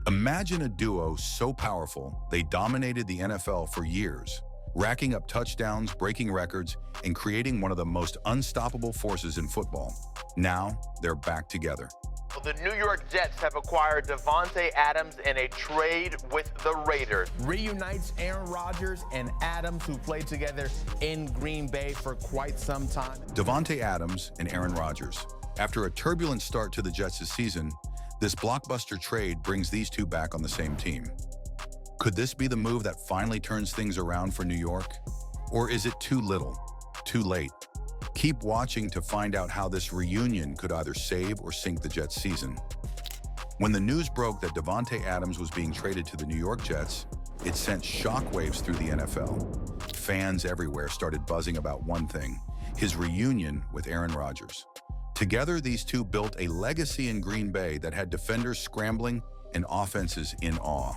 Imagine a duo so powerful they dominated the NFL for years, racking up touchdowns, breaking records, and creating one of the most unstoppable forces in football. Now, they're back together. The New York Jets have acquired Davante Adams in a trade with the Raiders. Reunites Aaron Rodgers and Adams, who played together in Green Bay for quite some time. Davante Adams and Aaron Rodgers. After a turbulent start to the Jets' season, this blockbuster trade brings these two back on the same team. Could this be the move that finally turns things around for New York? Or is it too little, too late? Keep watching to find out how this reunion could either save or sink the Jets' season. When the news broke that Davante Adams was being traded to the New York Jets, it sent shockwaves through the NFL. Fans everywhere started buzzing about one thing: his reunion with Aaron Rodgers. Together, these two built a legacy in Green Bay that had defenders scrambling and offenses in awe.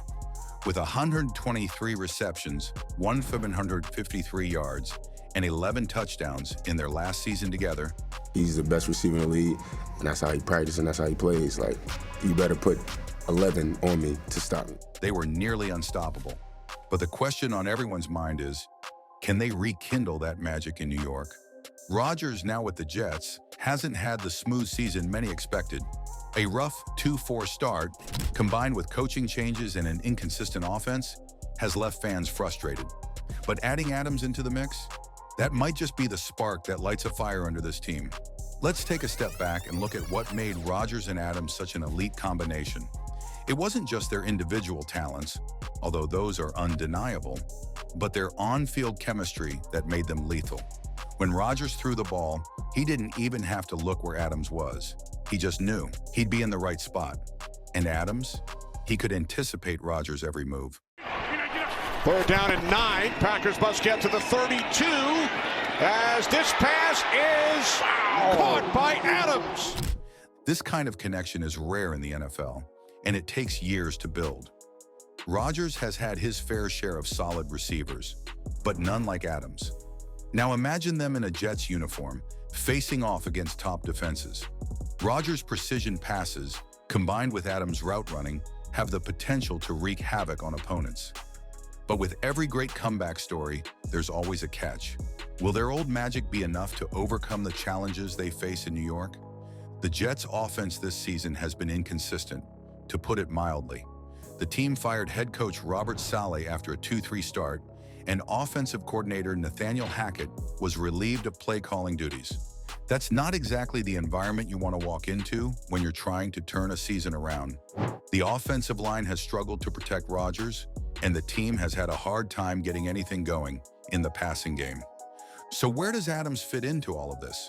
With 123 receptions, 153 yards, and 11 touchdowns in their last season together. He's the best receiver in the league, and that's how he practices and that's how he plays. Like, you better put 11 on me to stop me. They were nearly unstoppable. But the question on everyone's mind is, can they rekindle that magic in New York? Rodgers, now with the Jets, hasn't had the smooth season many expected. A rough 2-4 start, combined with coaching changes and an inconsistent offense, has left fans frustrated. But adding Adams into the mix, that might just be the spark that lights a fire under this team. Let's take a step back and look at what made Rodgers and Adams such an elite combination. It wasn't just their individual talents, although those are undeniable, but their on-field chemistry that made them lethal. When Rodgers threw the ball, he didn't even have to look where Adams was. He just knew he'd be in the right spot. And Adams, he could anticipate Rodgers' every move. Third down and 9. Packers must get to the 32 as this pass is caught by Adams. This kind of connection is rare in the NFL, and it takes years to build. Rodgers has had his fair share of solid receivers, but none like Adams. Now imagine them in a Jets uniform, facing off against top defenses. Rodgers' precision passes, combined with Adams' route running, have the potential to wreak havoc on opponents. But with every great comeback story, there's always a catch. Will their old magic be enough to overcome the challenges they face in New York? The Jets' offense this season has been inconsistent, to put it mildly. The team fired head coach Robert Saleh after a 2-3 start, and offensive coordinator Nathaniel Hackett was relieved of play-calling duties. That's not exactly the environment you want to walk into when you're trying to turn a season around. The offensive line has struggled to protect Rodgers, and the team has had a hard time getting anything going in the passing game. So where does Adams fit into all of this?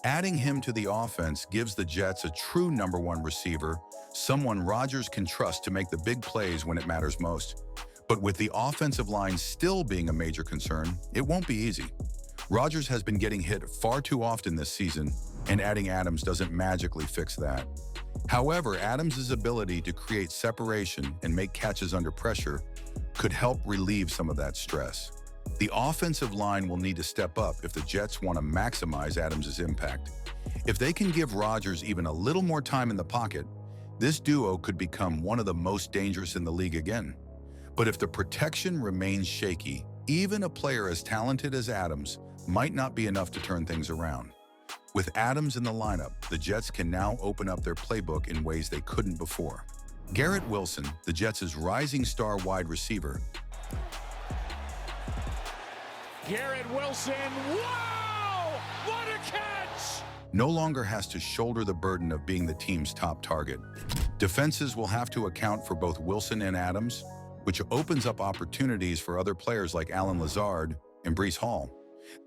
Adding him to the offense gives the Jets a true number one receiver, someone Rodgers can trust to make the big plays when it matters most. But with the offensive line still being a major concern, it won't be easy. Rodgers has been getting hit far too often this season, and adding Adams doesn't magically fix that. However, Adams' ability to create separation and make catches under pressure could help relieve some of that stress. The offensive line will need to step up if the Jets want to maximize Adams' impact. If they can give Rodgers even a little more time in the pocket, this duo could become one of the most dangerous in the league again. But if the protection remains shaky, even a player as talented as Adams might not be enough to turn things around. With Adams in the lineup, the Jets can now open up their playbook in ways they couldn't before. Garrett Wilson, the Jets' rising star wide receiver. Garrett Wilson, wow! What a catch! No longer has to shoulder the burden of being the team's top target. Defenses will have to account for both Wilson and Adams, which opens up opportunities for other players like Allen Lazard and Breece Hall.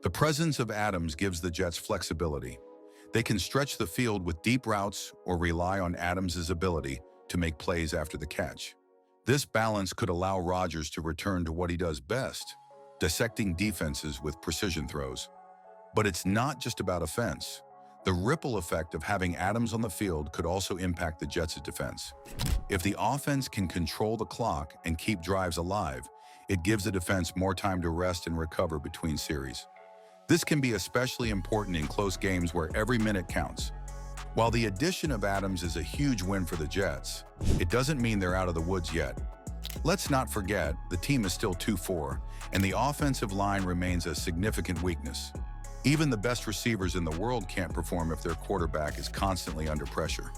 The presence of Adams gives the Jets flexibility. They can stretch the field with deep routes or rely on Adams' ability to make plays after the catch. This balance could allow Rodgers to return to what he does best, dissecting defenses with precision throws. But it's not just about offense. The ripple effect of having Adams on the field could also impact the Jets' defense. If the offense can control the clock and keep drives alive, it gives the defense more time to rest and recover between series. This can be especially important in close games where every minute counts. While the addition of Adams is a huge win for the Jets, it doesn't mean they're out of the woods yet. Let's not forget, the team is still 2-4, and the offensive line remains a significant weakness. Even the best receivers in the world can't perform if their quarterback is constantly under pressure.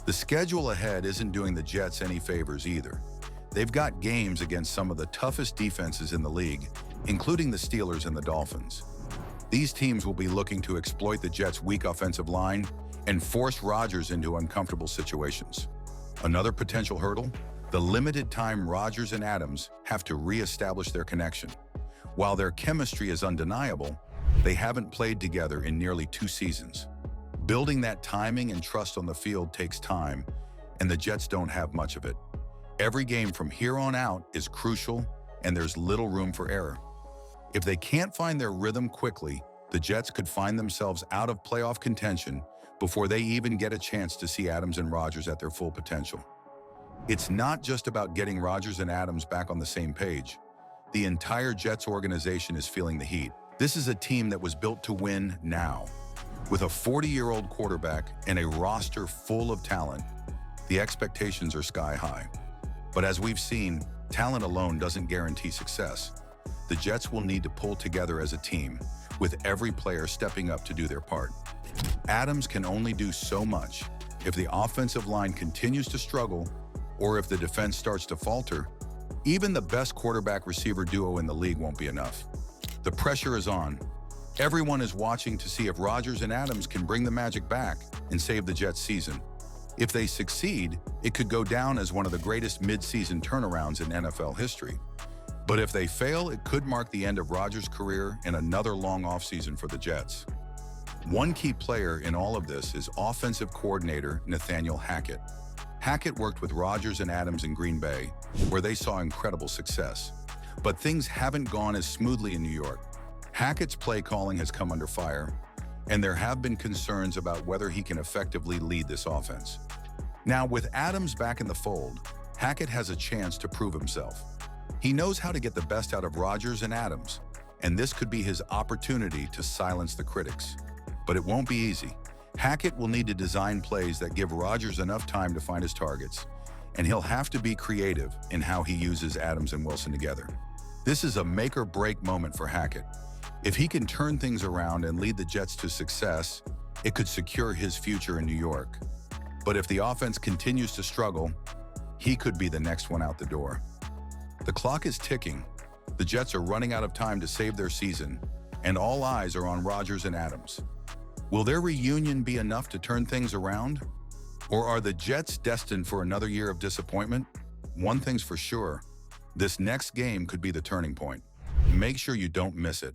The schedule ahead isn't doing the Jets any favors either. They've got games against some of the toughest defenses in the league, including the Steelers and the Dolphins. These teams will be looking to exploit the Jets' weak offensive line and force Rodgers into uncomfortable situations. Another potential hurdle? The limited time Rodgers and Adams have to re-establish their connection. While their chemistry is undeniable, they haven't played together in nearly 2 seasons. Building that timing and trust on the field takes time, and the Jets don't have much of it. Every game from here on out is crucial, and there's little room for error. If they can't find their rhythm quickly, the Jets could find themselves out of playoff contention before they even get a chance to see Adams and Rodgers at their full potential. It's not just about getting Rodgers and Adams back on the same page. The entire Jets organization is feeling the heat. This is a team that was built to win now. With a 40-year-old quarterback and a roster full of talent, the expectations are sky high. But as we've seen, talent alone doesn't guarantee success. The Jets will need to pull together as a team, with every player stepping up to do their part. Adams can only do so much. If the offensive line continues to struggle, or if the defense starts to falter, even the best quarterback-receiver duo in the league won't be enough. The pressure is on. Everyone is watching to see if Rodgers and Adams can bring the magic back and save the Jets' season. If they succeed, it could go down as one of the greatest mid-season turnarounds in NFL history. But if they fail, it could mark the end of Rodgers' career and another long offseason for the Jets. One key player in all of this is offensive coordinator Nathaniel Hackett. Hackett worked with Rodgers and Adams in Green Bay, where they saw incredible success. But things haven't gone as smoothly in New York. Hackett's play calling has come under fire, and there have been concerns about whether he can effectively lead this offense. Now, with Adams back in the fold, Hackett has a chance to prove himself. He knows how to get the best out of Rodgers and Adams, and this could be his opportunity to silence the critics. But it won't be easy. Hackett will need to design plays that give Rodgers enough time to find his targets, and he'll have to be creative in how he uses Adams and Wilson together. This is a make-or-break moment for Hackett. If he can turn things around and lead the Jets to success, it could secure his future in New York. But if the offense continues to struggle, he could be the next one out the door. The clock is ticking. The Jets are running out of time to save their season, and all eyes are on Rodgers and Adams. Will their reunion be enough to turn things around? Or are the Jets destined for another year of disappointment? One thing's for sure, this next game could be the turning point. Make sure you don't miss it.